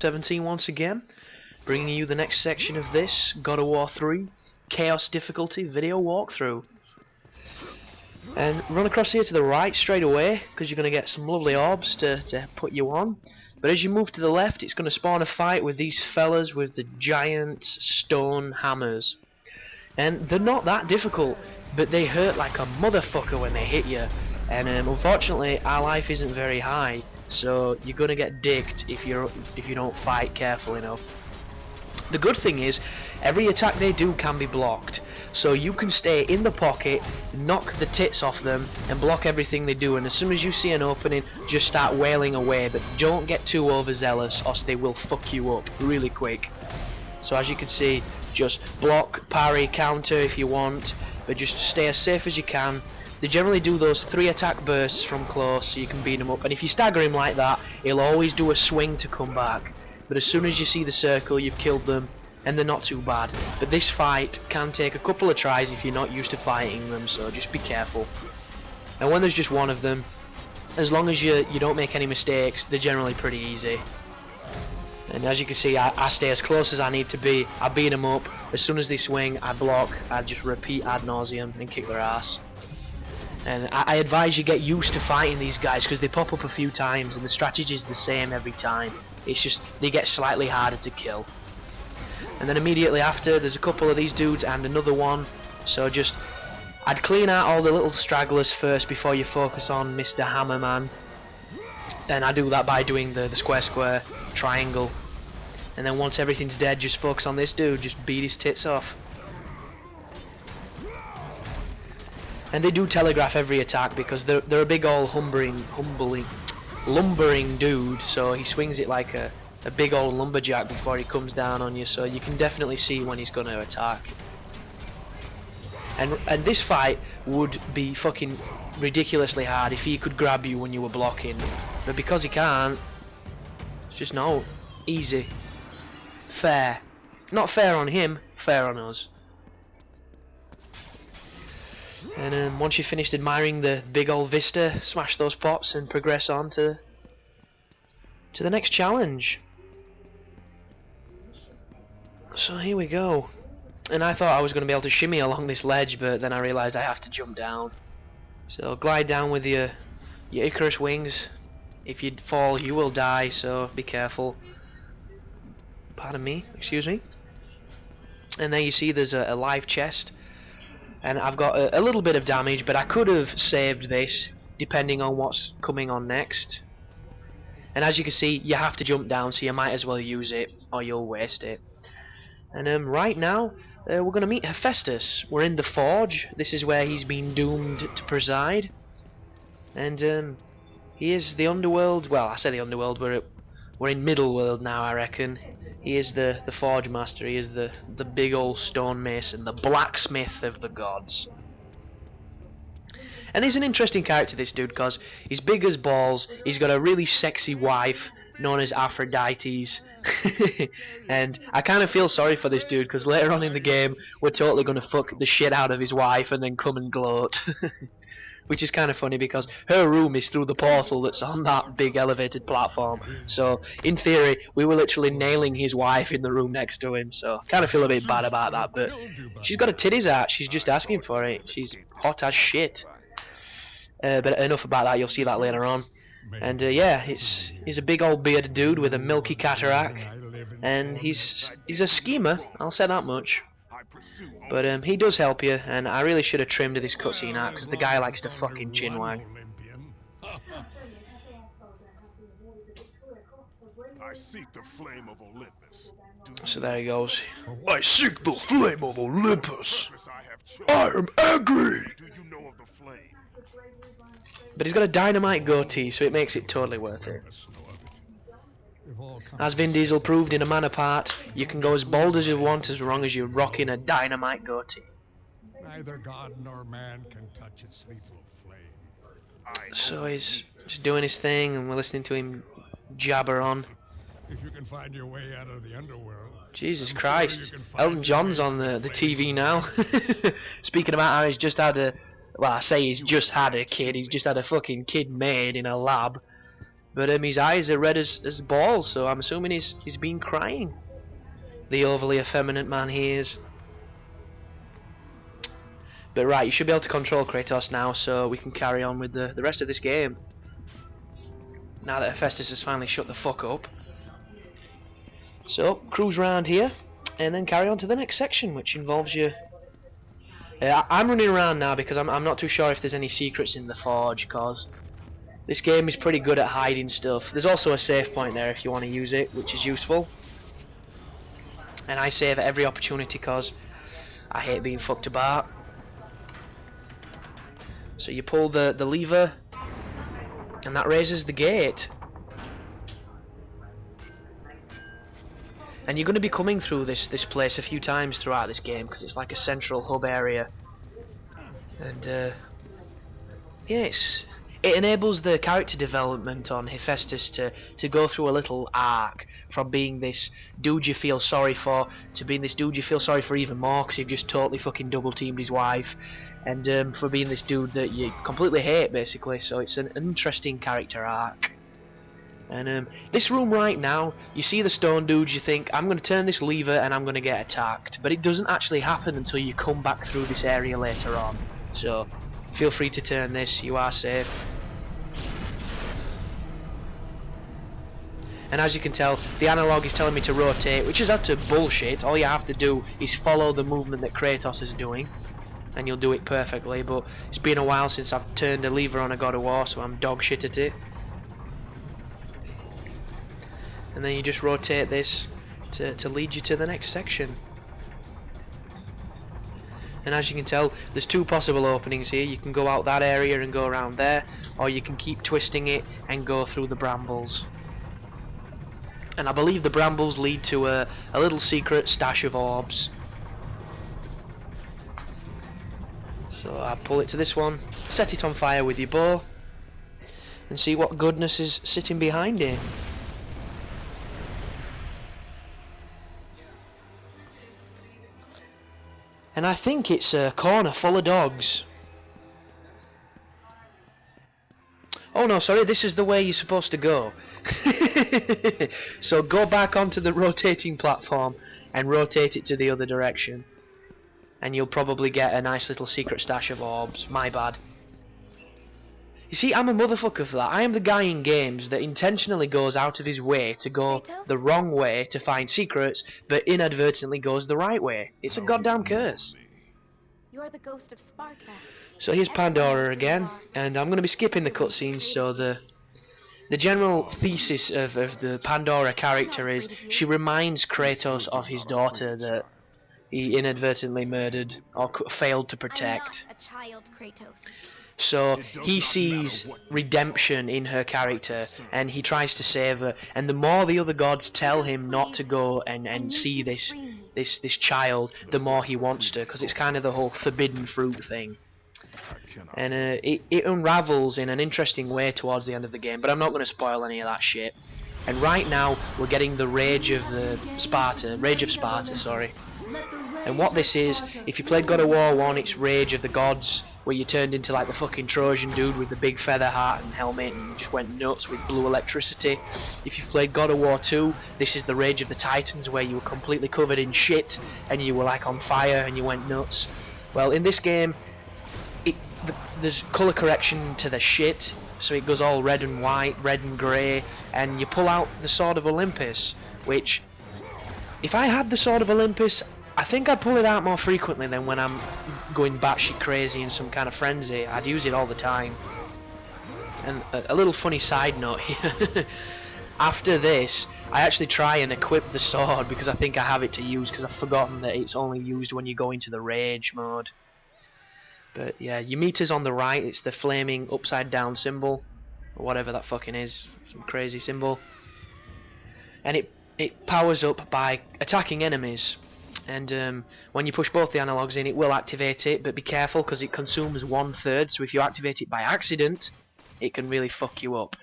17 once again, bringing you the next section of this God of War 3 Chaos Difficulty video walkthrough. And run across here to the right straight away, because you're going to get some lovely orbs to put you on. But as you move to the left, it's going to spawn a fight with these fellas with the giant stone hammers. And they're not that difficult, but they hurt like a motherfucker when they hit you. And unfortunately, our life isn't very high, so you're gonna get dicked if you don't fight careful enough. The good thing is, every attack they do can be blocked, so you can stay in the pocket, knock the tits off them, and block everything they do. And as soon as you see an opening, just start wailing away. But don't get too overzealous, or they will fuck you up really quick. So as you can see, just block, parry, counter if you want, but just stay as safe as you can. They generally do those 3 attack bursts from close, so you can beat them up. And if you stagger him like that, he'll always do a swing to come back. But as soon as you see the circle, you've killed them, and they're not too bad. But this fight can take a couple of tries if you're not used to fighting them, so just be careful. And when there's just one of them, as long as you don't make any mistakes, they're generally pretty easy. And as you can see, I stay as close as I need to be. I beat them up. As soon as they swing, I block. I just repeat ad nauseum and kick their ass. And I advise you get used to fighting these guys, because they pop up a few times and the strategy is the same every time. It's just they get slightly harder to kill. And then immediately after, there's a couple of these dudes and another one. So just, I'd clean out all the little stragglers first before you focus on Mr. Hammerman. And I do that by doing the square square, triangle. And then once everything's dead, just focus on this dude, just beat his tits off. And they do telegraph every attack, because they're a big old lumbering dude, so he swings it like a big old lumberjack before he comes down on you, so you can definitely see when he's going to attack. And this fight would be fucking ridiculously hard if he could grab you when you were blocking, but because he can't, it's just no, easy, fair. Not fair on him, fair on us. And once you've finished admiring the big old vista, smash those pots and progress on to the next challenge. So here we go. And I thought I was going to be able to shimmy along this ledge, but then I realised I have to jump down. So glide down with your Icarus wings. If you fall, you will die, so be careful. Pardon me, excuse me. And there you see there's a live chest. And I've got a little bit of damage, but I could have saved this depending on what's coming on next. And as you can see, you have to jump down, so you might as well use it or you'll waste it. And right now we're going to meet Hephaestus. We're in the forge. This is where he's been doomed to preside. And he is the underworld. Well, I say the underworld. We're in middle world now, I reckon. He is the forge master. He is the big old stone mason, the blacksmith of the gods. And he's an interesting character, this dude, because he's big as balls. He's got a really sexy wife known as Aphrodite's. And I kind of feel sorry for this dude, because later on in the game we're totally going to fuck the shit out of his wife and then come and gloat. Which is kind of funny, because her room is through the portal that's on that big elevated platform. So, in theory, we were literally nailing his wife in the room next to him. So, kind of feel a bit bad about that. But she's got a titties out. She's just asking for it. She's hot as shit. But enough about that. You'll see that later on. And yeah, he's a big old bearded dude with a milky cataract. And he's a schemer. I'll say that much. But he does help you, and I really should have trimmed this cutscene out, because the guy likes to fucking chinwag. I seek the flame of Olympus. So there he goes. I seek the flame of Olympus. I am angry. Do you know of the flame? But he's got a dynamite goatee, so it makes it totally worth it. As Vin Diesel proved in A Man Apart, you can go as bold as you want as long as you're rocking a dynamite goatee. Neither God nor man can touch its lethal flame. So he's just doing his thing, and we're listening to him jabber on. If you can find your way out of the underworld. Jesus Christ, Elton John's on the TV now. Speaking about how he's just had a, well, I say he's just had a kid, he's just had a fucking kid made in a lab. But his eyes are red as balls, so I'm assuming he's been crying. The overly effeminate man he is. But right, you should be able to control Kratos now, so we can carry on with the rest of this game. Now that Hephaestus has finally shut the fuck up. So, cruise around here, and then carry on to the next section, which involves you... I'm running around now because I'm not too sure if there's any secrets in the forge, cause this game is pretty good at hiding stuff. There's also a save point there if you want to use it, which is useful. And I save at every opportunity cause I hate being fucked about. So you pull the lever, and that raises the gate. And you're going to be coming through this place a few times throughout this game because it's like a central hub area. And yes, it enables the character development on Hephaestus to go through a little arc from being this dude you feel sorry for to being this dude you feel sorry for even more because you've just totally fucking double teamed his wife, and for being this dude that you completely hate basically. So it's an interesting character arc. And this room right now, you see the stone dudes, you think, I'm going to turn this lever and I'm going to get attacked. But it doesn't actually happen until you come back through this area later on. So, feel free to turn this, you are safe. And as you can tell, the analog is telling me to rotate, which is utter bullshit. All you have to do is follow the movement that Kratos is doing, and you'll do it perfectly. But it's been a while since I've turned a lever on a God of War, so I'm dog shit at it. And then you just rotate this to lead you to the next section. And as you can tell, there's two possible openings here. You can go out that area and go around there, or you can keep twisting it and go through the brambles. And I believe the brambles lead to a little secret stash of orbs. So I pull it to this one, set it on fire with your bow, and see what goodness is sitting behind it. And I think it's a corner full of dogs. Oh no, sorry, this is the way you're supposed to go. So go back onto the rotating platform and rotate it to the other direction. And you'll probably get a nice little secret stash of orbs. My bad. You see, I'm a motherfucker for that. I am the guy in games that intentionally goes out of his way to go the wrong way to find secrets, but inadvertently goes the right way. It's a goddamn curse. You're the ghost of Sparta. So here's Pandora again, and I'm going to be skipping the cutscenes. So the general thesis of the Pandora character is she reminds Kratos of his daughter that he inadvertently murdered or failed to protect. I'm not a child, Kratos. So he sees redemption in her character and he tries to save her, and the more the other gods tell him not to go and see this child, the more he wants to, because it's kind of the whole forbidden fruit thing. And it unravels in an interesting way towards the end of the game, but I'm not going to spoil any of that shit. And right now we're getting the Rage of Sparta, sorry. And what this is, if you played God of War 1, it's Rage of the Gods, where you turned into like the fucking Trojan dude with the big feather hat and helmet and just went nuts with blue electricity. If you've played God of War 2, this is the Rage of the Titans, where you were completely covered in shit and you were like on fire and you went nuts. Well, in this game, there's colour correction to the shit, so it goes all red and white, red and grey, and you pull out the Sword of Olympus, which, if I had the Sword of Olympus, I think I'd pull it out more frequently than when I'm going batshit crazy in some kind of frenzy. I'd use it all the time. And a little funny side note here. After this, I actually try and equip the sword because I think I have it to use, because I've forgotten that it's only used when you go into the rage mode. But yeah, your meter's on the right, it's the flaming upside down symbol, or whatever that fucking is, some crazy symbol. And it powers up by attacking enemies. And when you push both the analogs in, it will activate it, but be careful because it consumes 1/3, so if you activate it by accident, it can really fuck you up.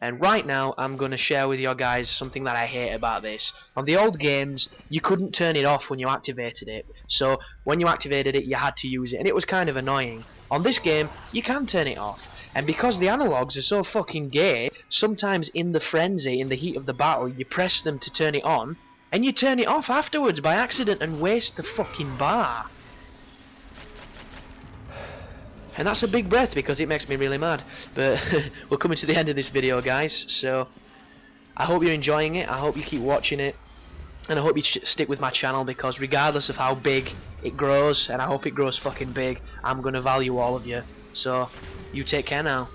And right now, I'm going to share with you guys something that I hate about this. On the old games, you couldn't turn it off when you activated it, so when you activated it, you had to use it, and it was kind of annoying. On this game, you can turn it off, And because the analogs are so fucking gay, sometimes in the frenzy, in the heat of the battle, you press them to turn it on, and you turn it off afterwards by accident and waste the fucking bar. And that's a big breath because it makes me really mad. But we're coming to the end of this video, guys, so I hope you're enjoying it, I hope you keep watching it, and I hope you stick with my channel, because regardless of how big it grows, and I hope it grows fucking big, I'm gonna value all of you. So, you take care now.